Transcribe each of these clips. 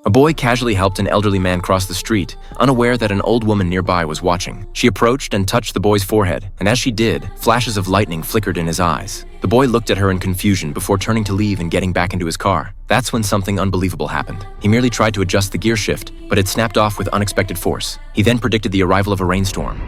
A boy casually helped an elderly man cross the street, unaware that an old woman nearby was watching. She approached and touched the boy's forehead, and as she did, flashes of lightning flickered in his eyes. The boy looked at her in confusion before turning to leave and getting back into his car. That's when something unbelievable happened. He merely tried to adjust the gear shift, but it snapped off with unexpected force. He then predicted the arrival of a rainstorm.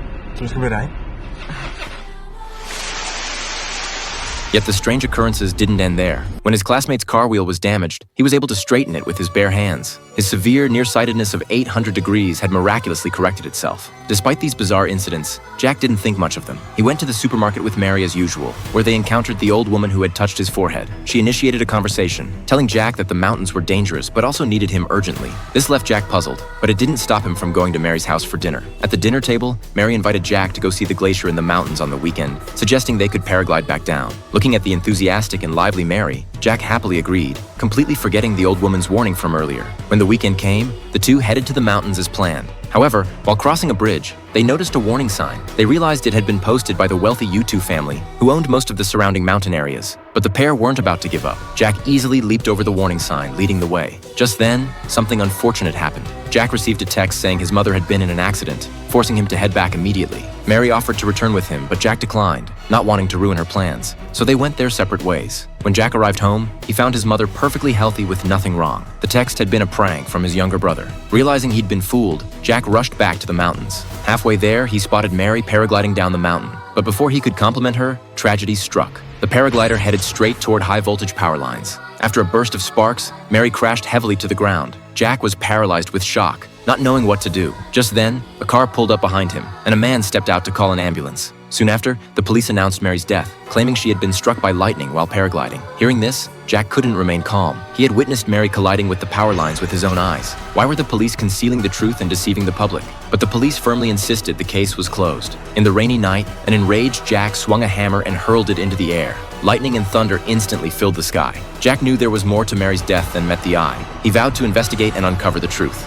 Yet the strange occurrences didn't end there. When his classmate's car wheel was damaged, he was able to straighten it with his bare hands. His severe nearsightedness of 800 degrees had miraculously corrected itself. Despite these bizarre incidents, Jack didn't think much of them. He went to the supermarket with Mary as usual, where they encountered the old woman who had touched his forehead. She initiated a conversation, telling Jack that the mountains were dangerous but also needed him urgently. This left Jack puzzled, but it didn't stop him from going to Mary's house for dinner. At the dinner table, Mary invited Jack to go see the glacier in the mountains on the weekend, suggesting they could paraglide back down. Looking at the enthusiastic and lively Mary, Jack happily agreed, completely forgetting the old woman's warning from earlier. When the weekend came, the two headed to the mountains as planned. However, while crossing a bridge, they noticed a warning sign. They realized it had been posted by the wealthy U2 family, who owned most of the surrounding mountain areas. But the pair weren't about to give up. Jack easily leaped over the warning sign, leading the way. Just then, something unfortunate happened. Jack received a text saying his mother had been in an accident, forcing him to head back immediately. Mary offered to return with him, but Jack declined, not wanting to ruin her plans. So they went their separate ways. When Jack arrived home, he found his mother perfectly healthy with nothing wrong. The text had been a prank from his younger brother. Realizing he'd been fooled, Jack rushed back to the mountains. Halfway there, he spotted Mary paragliding down the mountain. But before he could compliment her, tragedy struck. The paraglider headed straight toward high-voltage power lines. After a burst of sparks, Mary crashed heavily to the ground. Jack was paralyzed with shock, not knowing what to do. Just then, a car pulled up behind him, and a man stepped out to call an ambulance. Soon after, the police announced Mary's death, claiming she had been struck by lightning while paragliding. Hearing this, Jack couldn't remain calm. He had witnessed Mary colliding with the power lines with his own eyes. Why were the police concealing the truth and deceiving the public? But the police firmly insisted the case was closed. In the rainy night, an enraged Jack swung a hammer and hurled it into the air. Lightning and thunder instantly filled the sky. Jack knew there was more to Mary's death than met the eye. He vowed to investigate and uncover the truth.